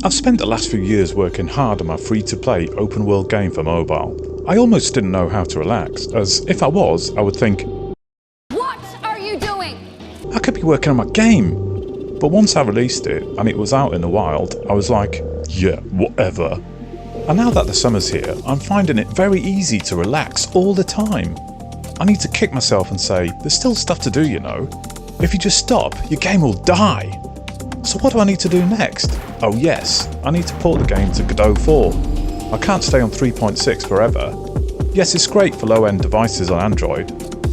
I've spent the last few years working hard on my free-to-play open-world game for mobile. I almost didn't know how to relax, as if I was, I would think, what are you doing? I could be working on my game. But once I released it, and it was out in the wild, I was like, yeah, whatever. And now that the summer's here, I'm finding it very easy to relax all the time. I need to kick myself and say, there's still stuff to do, you know. If you just stop, your game will die. So what do I need to do next? Oh yes, I need to port the game to Godot 4. I can't stay on 3.6 forever. Yes, it's great for low-end devices on Android,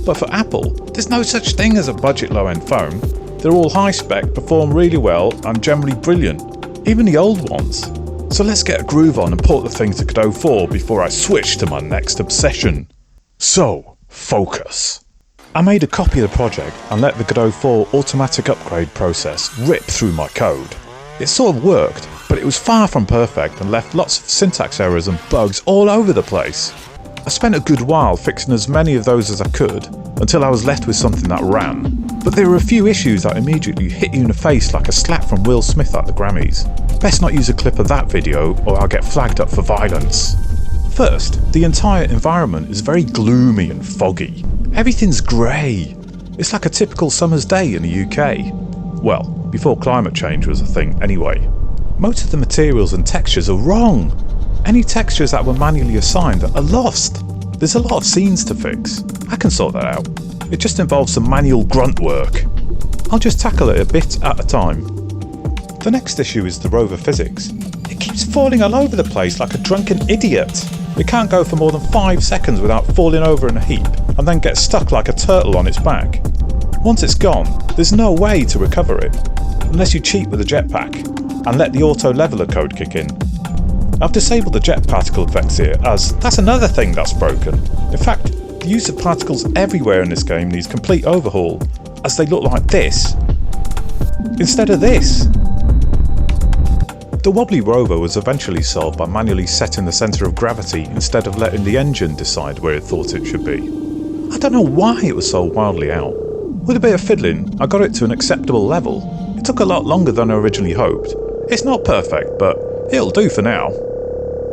but for Apple, there's no such thing as a budget low-end phone. They're all high-spec, perform really well, and generally brilliant, even the old ones. So let's get a groove on and port the thing to Godot 4 before I switch to my next obsession. So, focus. I made a copy of the project and let the Godot 4 automatic upgrade process rip through my code. It sort of worked, but it was far from perfect and left lots of syntax errors and bugs all over the place. I spent a good while fixing as many of those as I could, until I was left with something that ran. But there were a few issues that immediately hit you in the face like a slap from Will Smith at the Grammys. Best not use a clip of that video or I'll get flagged up for violence. First, the entire environment is very gloomy and foggy. Everything's grey. It's like a typical summer's day in the UK. Well, before climate change was a thing anyway. Most of the materials and textures are wrong. Any textures that were manually assigned are lost. There's a lot of scenes to fix. I can sort that out. It just involves some manual grunt work. I'll just tackle it a bit at a time. The next issue is the rover physics. It keeps falling all over the place like a drunken idiot. It can't go for more than 5 seconds without falling over in a heap and then get stuck like a turtle on its back. Once it's gone, there's no way to recover it, unless you cheat with a jetpack and let the auto leveler code kick in. I've disabled the jet particle effects here, as that's another thing that's broken. In fact, the use of particles everywhere in this game needs complete overhaul, as they look like this, instead of this. The wobbly rover was eventually solved by manually setting the centre of gravity instead of letting the engine decide where it thought it should be. I don't know why it was so wildly out. With a bit of fiddling, I got it to an acceptable level. It took a lot longer than I originally hoped. It's not perfect, but it'll do for now.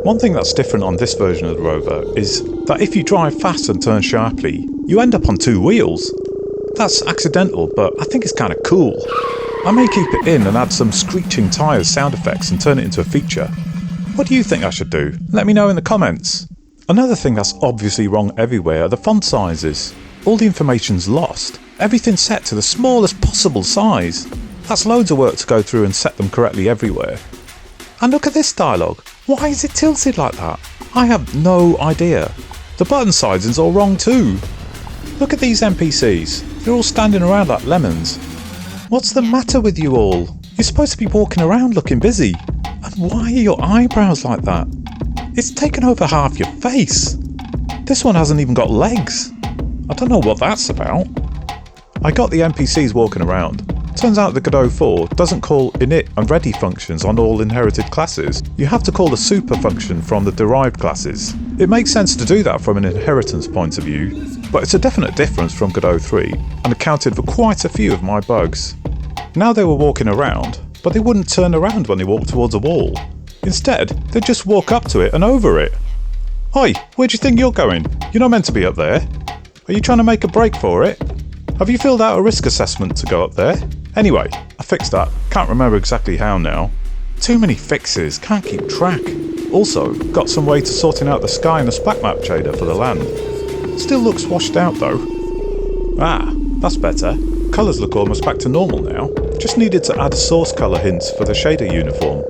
One thing that's different on this version of the rover is that if you drive fast and turn sharply, you end up on 2 wheels. That's accidental, but I think it's kind of cool. I may keep it in and add some screeching tyres sound effects and turn it into a feature. What do you think I should do? Let me know in the comments. Another thing that's obviously wrong everywhere are the font sizes. All the information's lost. Everything's set to the smallest possible size. That's loads of work to go through and set them correctly everywhere. And look at this dialogue. Why is it tilted like that? I have no idea. The button sizing's all wrong too. Look at these NPCs. They're all standing around like lemons. What's the matter with you all? You're supposed to be walking around looking busy. And why are your eyebrows like that? It's taken over half your face. This one hasn't even got legs. I don't know what that's about. I got the NPCs walking around. Turns out the Godot 4 doesn't call init and ready functions on all inherited classes. You have to call the super function from the derived classes. It makes sense to do that from an inheritance point of view, but it's a definite difference from Godot 3 and accounted for quite a few of my bugs. Now they were walking around, but they wouldn't turn around when they walked towards a wall. Instead, they'd just walk up to it and over it. Oi, where do you think you're going? You're not meant to be up there. Are you trying to make a break for it? Have you filled out a risk assessment to go up there? Anyway, I fixed that. Can't remember exactly how now. Too many fixes, can't keep track. Also, got some way to sorting out the sky and the splat map shader for the land. Still looks washed out though. Ah, that's better. Colours look almost back to normal now. Just needed to add source colour hints for the shader uniform.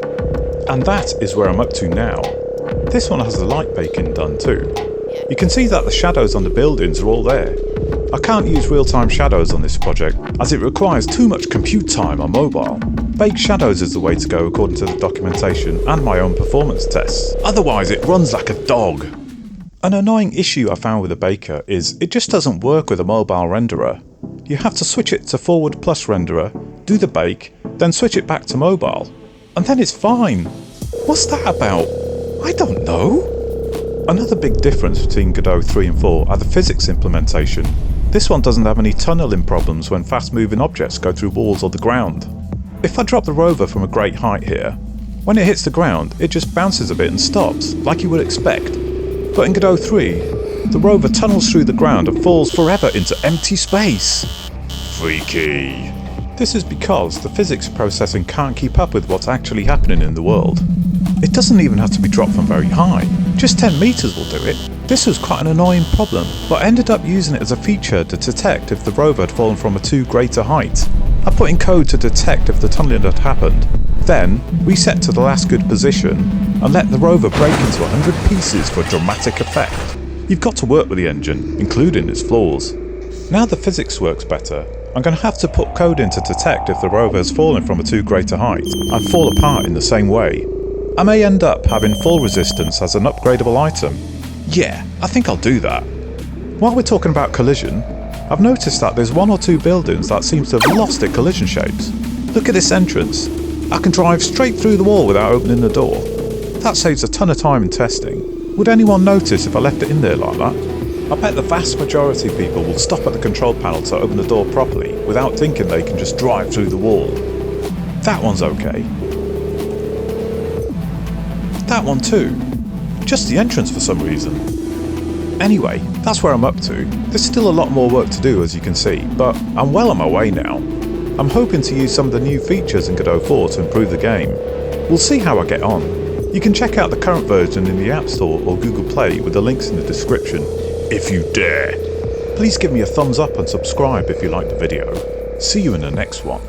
And that is where I'm up to now. This one has the light baking done too. You can see that the shadows on the buildings are all there. I can't use real-time shadows on this project as it requires too much compute time on mobile. Bake shadows is the way to go according to the documentation and my own performance tests. Otherwise it runs like a dog. An annoying issue I found with the Baker is it just doesn't work with a mobile renderer. You have to switch it to forward plus renderer, do the bake, then switch it back to mobile. And then it's fine. What's that about? I don't know. Another big difference between Godot 3 and 4 are the physics implementation. This one doesn't have any tunneling problems when fast moving objects go through walls or the ground. If I drop the rover from a great height here, When it hits the ground, it just bounces a bit and stops, like you would expect. But in Godot 3, the rover tunnels through the ground and falls forever into empty space. Freaky. This is because the physics processing can't keep up with what's actually happening in the world. It doesn't even have to be dropped from very high, just 10 meters will do it. This was quite an annoying problem, but I ended up using it as a feature to detect if the rover had fallen from a too great a height. I put in code to detect if the tunneling had happened, then reset to the last good position and let the rover break into 100 pieces for dramatic effect. You've got to work with the engine, including its flaws. Now the physics works better, I'm going to have to put code in to detect if the rover has fallen from a too great a height and fall apart in the same way. I may end up having fall resistance as an upgradable item. Yeah, I think I'll do that. While we're talking about collision, I've noticed that there's one or two buildings that seem to have lost their collision shapes. Look at this entrance. I can drive straight through the wall without opening the door. That saves a ton of time in testing. Would anyone notice if I left it in there like that? I bet the vast majority of people will stop at the control panel to open the door properly without thinking they can just drive through the wall. That one's okay. That one too. Just the entrance for some reason. Anyway, that's where I'm up to. There's still a lot more work to do as you can see, but I'm well on my way now. I'm hoping to use some of the new features in Godot 4 to improve the game. We'll see how I get on. You can check out the current version in the App Store or Google Play with the links in the description, if you dare. Please give me a thumbs up and subscribe if you liked the video. See you in the next one.